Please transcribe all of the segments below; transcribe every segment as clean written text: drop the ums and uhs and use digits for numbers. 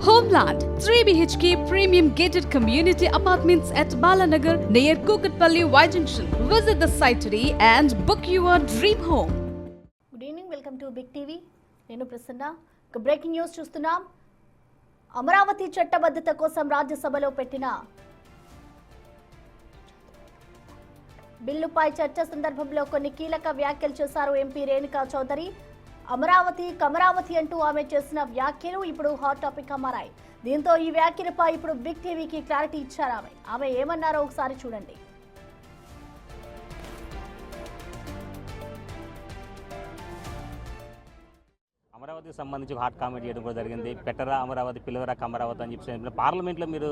Homeland 3 BHK premium gated community apartments at Balanagar near Kukatpalli Y Junction. Visit the site today and book your dream home. Good evening, welcome to big TV. నేను Prasanna. Breaking news చూస్తున్నాం. అమరావతి చట్టబద్ధత కోసం రాజ్యసభలో పెట్టిన బిల్లుపై చర్చ సందర్భంలో కొన్ని కీలక వ్యాఖ్యలు చేశారు ఎంపీ రేణుకా చౌదరి. అమరావతి కమరావతి అంటూ ఆమె చేసిన వ్యాఖ్యలు ఇప్పుడు హాట్ టాపిక్ గా మారాయి. దీంతో ఈ వ్యాఖ్యలపై ఇప్పుడు బిగ్ టీవీకి క్లారిటీ ఇచ్చారు ఆమె ఏమన్నారో ఒకసారి చూడండి. అమరావతికి సంబంధించి హాట్ కామెంట్ చేయడం కూడా జరిగింది. పెట్టరా అమరావతి, పిలవరా కమరావతి అని చెప్పి పార్లమెంట్లో మీరు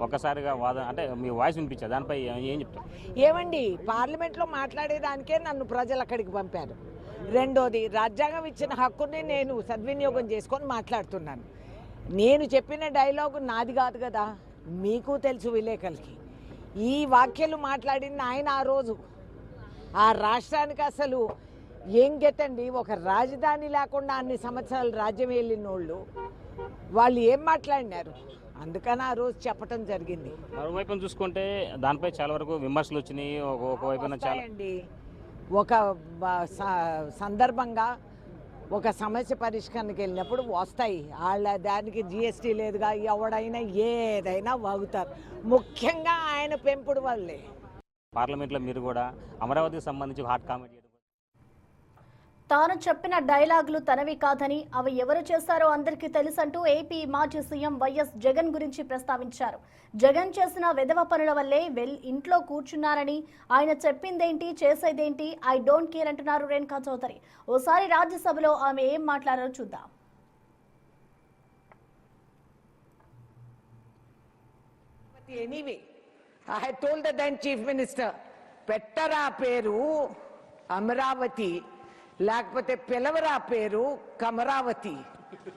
ఒక్కసారిగా వాదన అంటే మీ వాయిస్ వినిపించారు, దానిపై ఏం చెప్తారు? ఏమండి, పార్లమెంట్లో మాట్లాడేదానికే నన్ను ప్రజలు అక్కడికి పంపారు. రెండోది, రాజ్యాంగం ఇచ్చిన హక్కుని నేను సద్వినియోగం చేసుకొని మాట్లాడుతున్నాను. నేను చెప్పిన డైలాగు నాది కాదు కదా, మీకు తెలుసు విలేకరులకి. ఈ వాక్యాలు మాట్లాడిన ఆయన ఆ రోజు ఆ రాష్ట్రానికి అసలు ఏం గెట్టండి, ఒక రాజధాని లేకుండా అన్ని సంవత్సరాలు రాజ్యం వెళ్ళిన వాళ్ళు ఏం మాట్లాడినారు, అందుకని ఆ రోజు చెప్పటం జరిగింది. మరోవైపు చూసుకుంటే దానిపై చాలా వరకు విమర్శలు వచ్చినాయి. ఒకవైపున చాలా ఒక సందర్భంగా ఒక సమస్య పరిష్కరణకి వెళ్ళినప్పుడు వస్తాయి. వాళ్ళ దానికి జిఎస్టీ లేదుగా, ఎవడైనా ఏదైనా వాగుతారు. ముఖ్యంగా ఆయన పెంపుడు వల్లే. పార్లమెంట్లో మీరు కూడా అమరావతికి సంబంధించి హాట్ కామెంట్ చేయడం, తాను చెప్పిన డైలాగులు తనవి కాదని, అవి ఎవరు చేశారో అందరికీ తెలుసంటూ ఏపీ మాజీ సీఎం వైఎస్ జగన్ గురించి ప్రస్తావించారు. జగన్ చేసిన వెధవ పనుల వల్లే ఇంట్లో కూర్చున్నారని, ఆయన చెప్పిందేంటి చేసేదేంటి ఐ డోంట్ కేర్ అంటున్నారు రేణుకా చౌదరి. ఓసారి రాజ్యసభలో ఆమె ఏం మాట్లాడారో చూద్దాం. Anyway, I have told the then chief minister, పెట్టరా పేరు అమరావతి, లేకపోతే పిలవరా పేరు కమరావతి,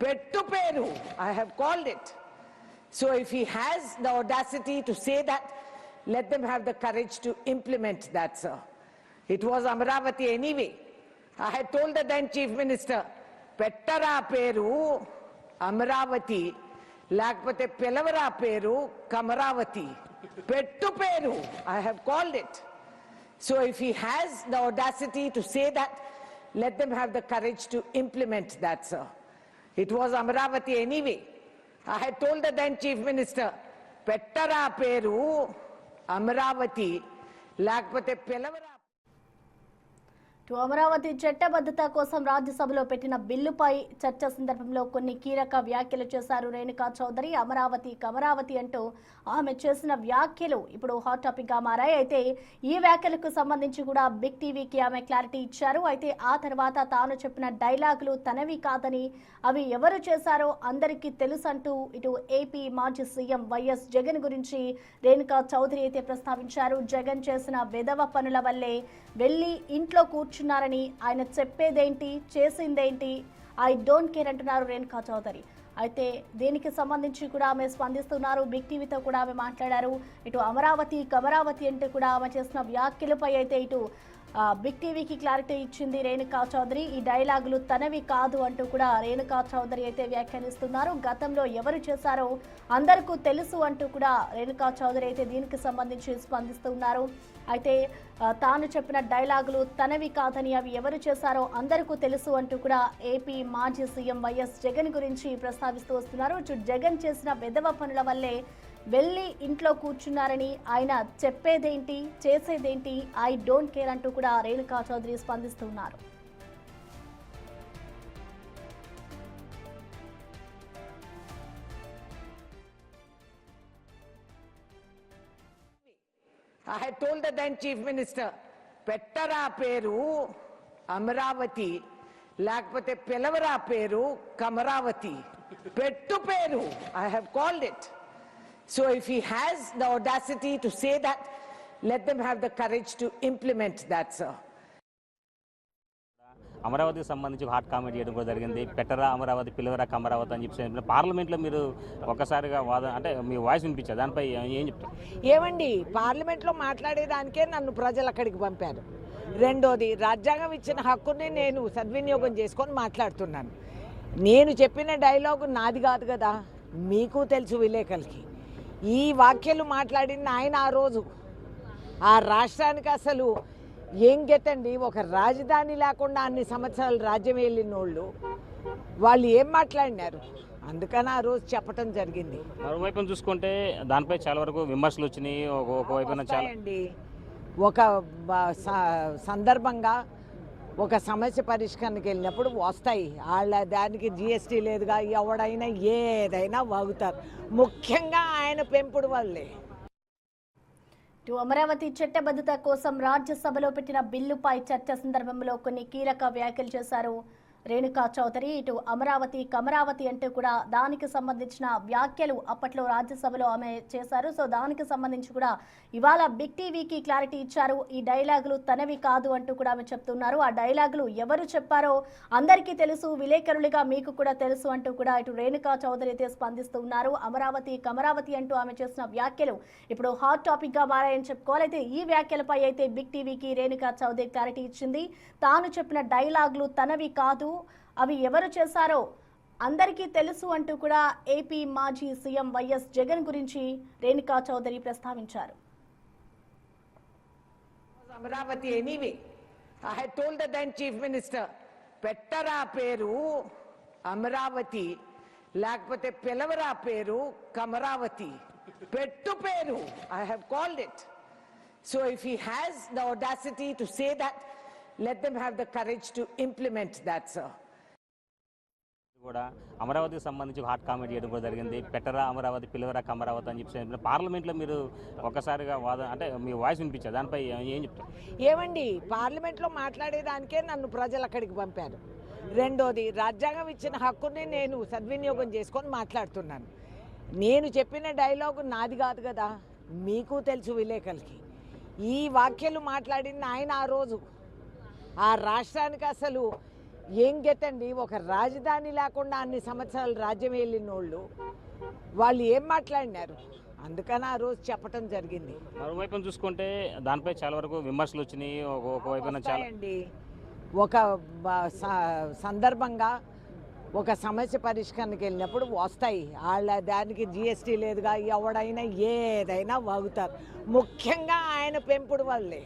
పెట్టు పేరు. I have called it. So if he has the audacity to say that, let them have the courage to implement that, sir. It was Amaravati anyway. I had told the then chief minister, పెట్టరా పేరు అమరావతి, లేకపోతే పిలవరా పేరు కమరావతి, పెట్టు పేరు. I have called it. So if he has the audacity to say that, let them have the courage to implement that, sir. It was Amaravati anyway. I had told the then chief minister, పెట్టరా పేరు అమరావతి, లేకపోతే పిలవరా. అమరావతి చట్టబద్ధత కోసం రాజ్యసభలో పెట్టిన బిల్లుపై చర్చ సందర్భంలో కొన్ని కీలక వ్యాఖ్యలు చేశారు రేణుకా చౌదరి. అమరావతి కమరావతి అంటూ ఆమె చేసిన వ్యాఖ్యలు ఇప్పుడు హాట్ టాపిక్ గా మారాయి. అయితే ఈ వ్యాఖ్యలకు సంబంధించి కూడా బిగ్ టీవీకి ఆమె క్లారిటీ ఇచ్చారు. అయితే ఆ తర్వాత తాను చెప్పిన డైలాగులు తనవి కాదని, అవి ఎవరు చేశారో అందరికీ తెలుసంటూ ఇటు ఏపీ మాజీ సీఎం వైఎస్ జగన్ గురించి రేణుకా చౌదరి అయితే ప్రస్తావించారు. జగన్ చేసిన వెధవ పనుల వల్లే వెళ్ళి ఇంట్లో కూర్చున్నారని, ఆయన చెప్పేదేంటి చేసిందేంటి ఐ డోంట్ కేర్ అంటున్నారు రేణుకా చౌదరి. అయితే దీనికి సంబంధించి కూడా ఆమె స్పందిస్తున్నారు. బిగ్ టీవీతో కూడా ఆమె మాట్లాడారు. ఇటు అమరావతి కమరావతి అంటే కూడా ఆమె చేసిన వ్యాఖ్యలపై అయితే ఇటు బిగ్ టీవీకి క్లారిటీ ఇచ్చింది రేణుకా చౌదరి. ఈ డైలాగులు తనవి కాదు అంటూ కూడా రేణుకా చౌదరి అయితే వ్యాఖ్యానిస్తున్నారు. గతంలో ఎవరు చేశారో అందరికీ తెలుసు అంటూ కూడా రేణుకా చౌదరి అయితే దీనికి సంబంధించి స్పందిస్తున్నారు. అయితే తాను చెప్పిన డైలాగులు తనవి కాదని, అవి ఎవరు చేశారో అందరికీ తెలుసు అంటూ కూడా ఏపీ మాజీ సీఎం వైఎస్ జగన్ గురించి ప్రస్తావిస్తూ వస్తున్నారు. జగన్ చేసిన వెధవ పనుల వల్లే వెళ్ళి ఇంట్లో కూర్చున్నారని, ఆయన చెప్పేదేంటి చేసేదేంటి ఐ డోంట్ కేర్ అంటూ కూడా రేణుకా చౌదరి స్పందిస్తున్నారు. I had told the then chief minister, పెట్టరా పేరు అమరావతి, లేకపోతే పిలవరా పేరు కమరావతి, పెట్టు పేరు. I have called it. So if he has the audacity to say that, let them have the courage to implement that, sir. అమరావతికి సంబంధించి హాట్ కామెంట్ చేయడం కూడా జరిగింది. పెట్టరా అమరావతి, పిలవరా కమరావతి అని చెప్పి పార్లమెంట్లో మీరు ఒక్కసారిగా వాదన అంటే మీ వాయిస్ వినిపించారు, దానిపై ఏం చెప్తారు? ఏమండి, పార్లమెంట్లో మాట్లాడేదానికే నన్ను ప్రజలు అక్కడికి పంపారు. రెండోది, రాజ్యాంగం ఇచ్చిన హక్కుని నేను సద్వినియోగం చేసుకొని మాట్లాడుతున్నాను. నేను చెప్పిన డైలాగు నాది కాదు కదా, మీకు తెలుసు విలేకరులకి. ఈ వ్యాఖ్యలు మాట్లాడింది ఆయన ఆ రోజు. ఆ రాష్ట్రానికి అసలు ఏం గెట్టండి, ఒక రాజధాని లేకుండా అన్ని సంవత్సరాలు రాజ్యం వెళ్ళినోళ్ళు వాళ్ళు ఏం మాట్లాడినారు, అందుకని ఆ రోజు చెప్పటం జరిగింది. మరోవైపు చూసుకుంటే దానిపై చాలా వరకు విమర్శలు వచ్చినాయి. ఒకవైపున చాలా వస్తాయండి. ఒక సందర్భంగా ఒక సమస్య పరిష్కరణకి వెళ్ళినప్పుడు వస్తాయి. వాళ్ళ దానికి జిఎస్టీ లేదుగా, ఎవడైనా ఏదైనా వాగుతారు. ముఖ్యంగా ఆయన పెంపుడు వల్లే. అమరావతి చట్టబద్ధత కోసం రాజ్యసభలో పెట్టిన బిల్లుపై చర్చ సందర్భంలో కొన్ని కీలక వ్యాఖ్యలు చేశారు రేణుకా చౌదరి. ఇటు అమరావతి కమరావతి అంటూ కూడా దానికి సంబంధించిన వ్యాఖ్యలు అప్పట్లో రాజ్యసభలో ఆమె చేశారు. సో దానికి సంబంధించి కూడా ఇవాళ బిగ్ టీవీకి క్లారిటీ ఇచ్చారు. ఈ డైలాగులు తనవి కాదు అంటూ కూడా ఆమె చెప్తున్నారు. ఆ డైలాగులు ఎవరు చెప్పారో అందరికీ తెలుసు, విలేకరులుగా మీకు కూడా తెలుసు అంటూ కూడా ఇటు రేణుకా చౌదరి అయితే స్పందిస్తూ ఉన్నారు. అమరావతి కమరావతి అంటూ ఆమె చేసిన వ్యాఖ్యలు ఇప్పుడు హాట్ టాపిక్ గా మారాయని చెప్పుకోవాలైతే ఈ వ్యాఖ్యలపై అయితే బిగ్ టీవీకి రేణుకా చౌదరి క్లారిటీ ఇచ్చింది. తాను చెప్పిన డైలాగులు తనవి కాదు, అవి ఎవరు చేశారో అందరికీ తెలుసు అంటూ కూడా ఏపీ మాజీ సీఎం వైఎస్ జగన్ గురించి రేణుకా చౌదరి ప్రస్తావించారు. Amaravati anyway, I had told the then chief minister, పెట్టరా పేరు అమరావతి, లేకపోతే పిలవరా పేరు కమరావతి, పెట్టు పేరు. I have called it. So if he has the audacity to say that, let them have the courage to implement that, sir. కూడా అమరావతికి సంబంధించి హాట్ కామెంట్ చేయడం కూడా జరిగింది. పెట్టరా అమరావతి పిలవరా కమరావతి అని చెప్పి పార్లమెంట్లో మీరు ఒక్కసారిగా వాదన అంటే మీ వాయిస్ వినిపించారు, దానిపై ఏం చెప్తారు? ఏమండి, పార్లమెంట్లో మాట్లాడేదానికే నన్ను ప్రజలు అక్కడికి పంపారు. రెండోది, రాజ్యాంగం ఇచ్చిన హక్కుని నేను సద్వినియోగం చేసుకొని మాట్లాడుతున్నాను. నేను చెప్పిన డైలాగు నాది కాదు కదా, మీకు తెలుసు విలేకరులకి. ఈ వ్యాఖ్యలు మాట్లాడింది ఆయన ఆ రోజు. ఆ రాష్ట్రానికి అసలు ఏం గెట్టండి, ఒక రాజధాని లేకుండా అన్ని సంవత్సరాలు రాజ్యం వెళ్ళినోళ్ళు వాళ్ళు ఏం మాట్లాడినారు, అందుకని ఆ రోజు చెప్పటం జరిగింది. మరోవైపు చూసుకుంటే దానిపై చాలా వరకు విమర్శలు వచ్చినాయి. ఒకవైపున చాలా ఒక సందర్భంగా ఒక సమస్య పరిష్కరణకి వెళ్ళినప్పుడు వస్తాయి. వాళ్ళ దానికి జిఎస్టీ లేదుగా, ఎవడైనా ఏదైనా వాగుతారు. ముఖ్యంగా ఆయన పెంపుడు వల్లే.